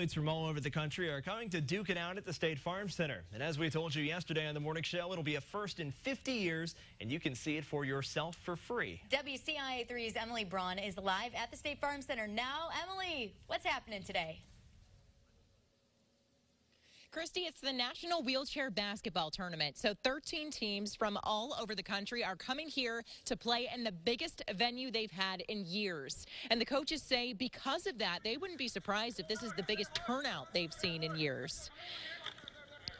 Athletes from all over the country are coming to duke it out at the State Farm Center. And as we told you yesterday on the morning show, it'll be a first in 50 years, and you can see it for yourself for free. WCIA 3's Emily Braun is live at the State Farm Center now. Emily, what's happening today? Christy, it's the National Wheelchair Basketball Tournament. So 13 teams from all over the country are coming here to play in the biggest venue they've had in years. And the coaches say because of that, they wouldn't be surprised if this is the biggest turnout they've seen in years,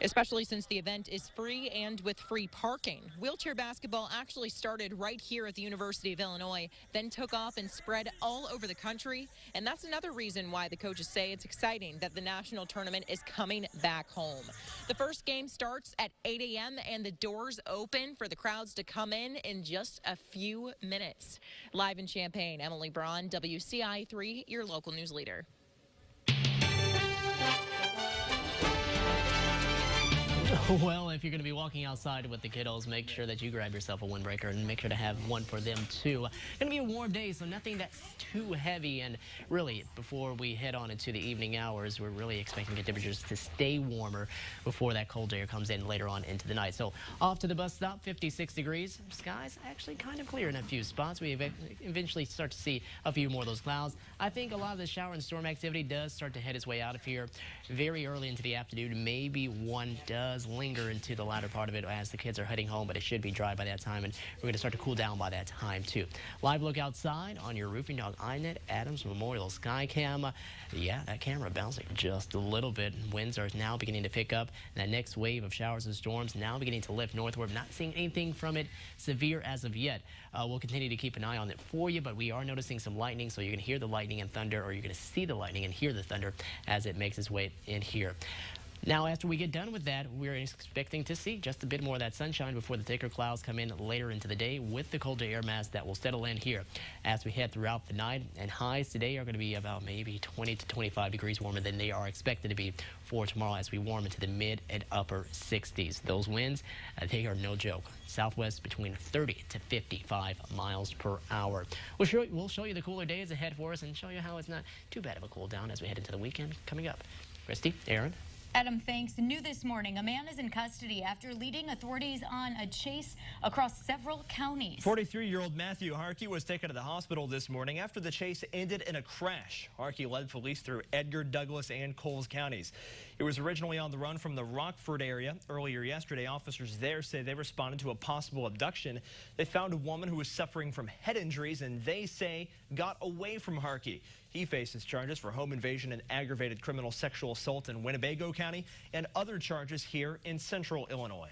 especially since the event is free and with free parking. Wheelchair basketball actually started right here at the University of Illinois, then took off and spread all over the country. And that's another reason why the coaches say it's exciting that the national tournament is coming back home. The first game starts at 8 a.m. and the doors open for the crowds to come in just a few minutes. Live in Champaign, Emily Braun, WCIA 3, your local news leader. Well, if you're going to be walking outside with the kiddos, make sure that you grab yourself a windbreaker and make sure to have one for them too. It's going to be a warm day, so nothing that's too heavy. And really, before we head on into the evening hours, we're really expecting the temperatures to stay warmer before that cold air comes in later on into the night. So off to the bus stop, 56 degrees. Skies actually kind of clear in a few spots. We eventually start to see a few more of those clouds. I think a lot of the shower and storm activity does start to head its way out of here very early into the afternoon. Maybe one does linger into the latter part of it as the kids are heading home, but it should be dry by that time, and we're going to start to cool down by that time too. Live look outside on your Roofing Dog iNet Adams Memorial Sky Cam. Yeah, that camera bouncing just a little bit. Winds are now beginning to pick up. That next wave of showers and storms now beginning to lift northward. Not seeing anything from it severe as of yet. We'll continue to keep an eye on it for you, but we are noticing some lightning, so you're going to hear the lightning and thunder, or you're going to see the lightning and hear the thunder as it makes its way in here. Now, after we get done with that, we're expecting to see just a bit more of that sunshine before the thicker clouds come in later into the day with the colder air mass that will settle in here as we head throughout the night. And highs today are going to be about maybe 20 to 25 degrees warmer than they are expected to be for tomorrow as we warm into the mid and upper 60s. Those winds, they are no joke. Southwest between 30 to 55 miles per hour. We'll show you the cooler days ahead for us and show you how it's not too bad of a cool down as we head into the weekend coming up. Christy, Aaron. Adam, thanks. New this morning, a man is in custody after leading authorities on a chase across several counties. 43-year-old Matthew Harkey was taken to the hospital this morning after the chase ended in a crash. Harkey led police through Edgar, Douglas, and Coles counties. He was originally on the run from the Rockford area. Earlier yesterday, officers there say they responded to a possible abduction. They found a woman who was suffering from head injuries, and they say got away from Harkey. He faces charges for home invasion and aggravated criminal sexual assault in Winnebago County and other charges here in central Illinois.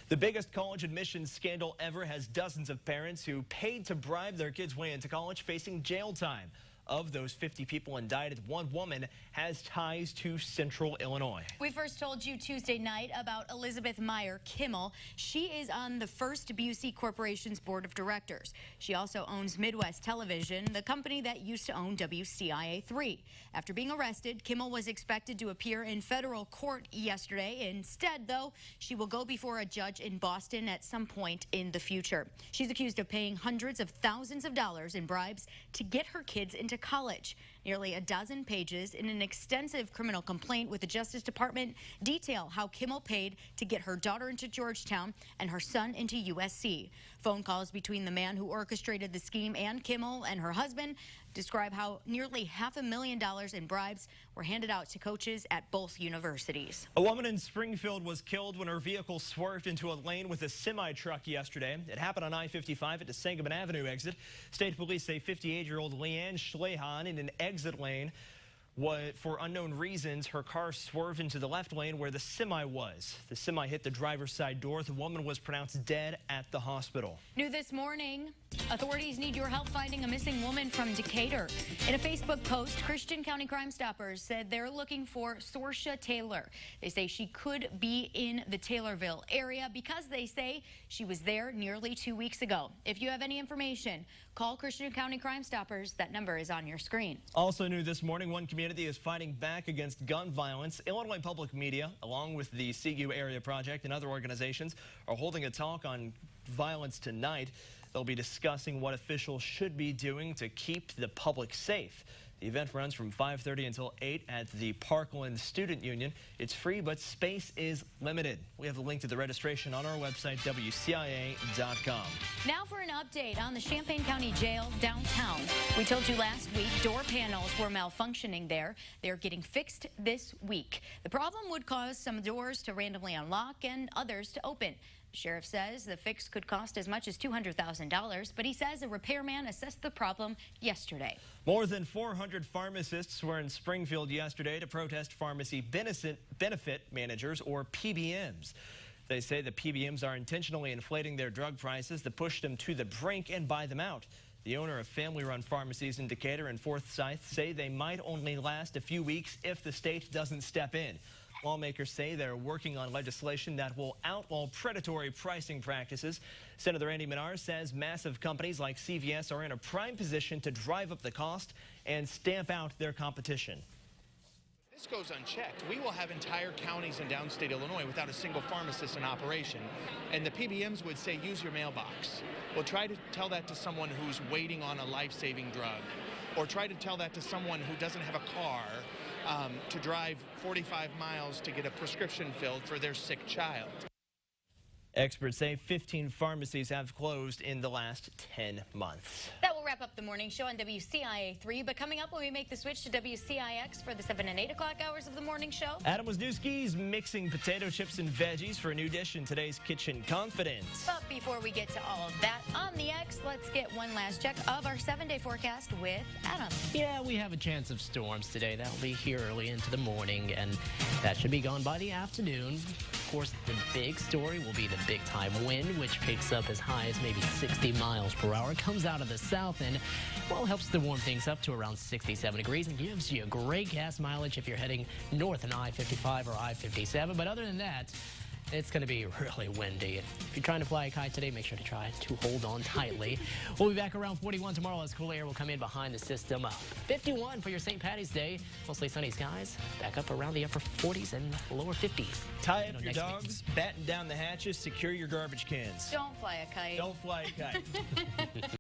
The biggest college admissions scandal ever has dozens of parents who paid to bribe their kids' way into college facing jail time. Of those 50 people indicted, one woman has ties to central Illinois. We first told you Tuesday night about Elizabeth Meyer Kimmel. She is on the First Busey Corporation's board of directors. She also owns Midwest Television, the company that used to own WCIA 3. After being arrested, Kimmel was expected to appear in federal court yesterday. Instead, though, she will go before a judge in Boston at some point in the future. She's accused of paying hundreds of thousands of dollars in bribes to get her kids into college. Nearly a dozen pages in an extensive criminal complaint with the Justice Department detail how Kimmel paid to get her daughter into Georgetown and her son into USC. Phone calls between the man who orchestrated the scheme and Kimmel and her husband describe how nearly $500,000 in bribes were handed out to coaches at both universities. A woman in Springfield was killed when her vehicle swerved into a lane with a semi-truck yesterday. It happened on I-55 at the Sangamon Avenue exit. State police say 58-year-old Leanne Schlehan in an exit lane. For unknown reasons, her car swerved into the left lane where the semi was. The semi hit the driver's side door. The woman was pronounced dead at the hospital. New this morning, authorities need your help finding a missing woman from Decatur. In a Facebook post, Christian County Crime Stoppers said they're looking for Sorsha Taylor. They say she could be in the Taylorville area because they say she was there nearly 2 weeks ago. If you have any information, call Christian County Crime Stoppers. That number is on your screen. Also new this morning, one community is fighting back against gun violence. Illinois Public Media, along with the CU Area Project and other organizations, are holding a talk on violence tonight. They'll be discussing what officials should be doing to keep the public safe. The event runs from 5:30 until 8 at the Parkland Student Union. It's free, but space is limited. We have a link to the registration on our website, WCIA.com. Now for an update on the Champaign County Jail downtown. We told you last week door panels were malfunctioning there. They're getting fixed this week. The problem would cause some doors to randomly unlock and others to open. The sheriff says the fix could cost as much as $200,000, but he says a repairman assessed the problem yesterday. More than 400 pharmacists were in Springfield yesterday to protest pharmacy benefit managers, or PBMs. They say the PBMs are intentionally inflating their drug prices to push them to the brink and buy them out. The owner of family-run pharmacies in Decatur and Forsyth say they might only last a few weeks if the state doesn't step in. Lawmakers say they're working on legislation that will outlaw predatory pricing practices. Senator Andy Menard says massive companies like CVS are in a prime position to drive up the cost and stamp out their competition. If this goes unchecked, we will have entire counties in downstate Illinois without a single pharmacist in operation. And the PBMs would say, use your mailbox. Well, try to tell that to someone who's waiting on a life-saving drug, or try to tell that to someone who doesn't have a car to drive 45 miles to get a prescription filled for their sick child. Experts say 15 pharmacies have closed in the last 10 months. That will wrap up the morning show on WCIA 3, but coming up when we make the switch to WCIX for the 7 and 8 o'clock hours of the morning show. Adam Wisniewski's mixing potato chips and veggies for a new dish in today's Kitchen Confidence. But before we get to all of that on the X, let's get one last check of our 7-day forecast with Adam. Yeah, we have a chance of storms today. That'll be here early into the morning, and that should be gone by the afternoon. Of course, the big story will be the big time wind, which picks up as high as maybe 60 miles per hour. It comes out of the south and, well, helps to warm things up to around 67 degrees and gives you a great gas mileage if you're heading north on I-55 or I-57. But other than that, it's going to be really windy. If you're trying to fly a kite today, make sure to try to hold on tightly. We'll be back around 41 tomorrow as cool air will come in behind the system. 51 for your St. Patty's Day. Mostly sunny skies. Back up around the upper 40s and lower 50s. Tie up your dogs, batten down the hatches, secure your garbage cans. Don't fly a kite. Don't fly a kite.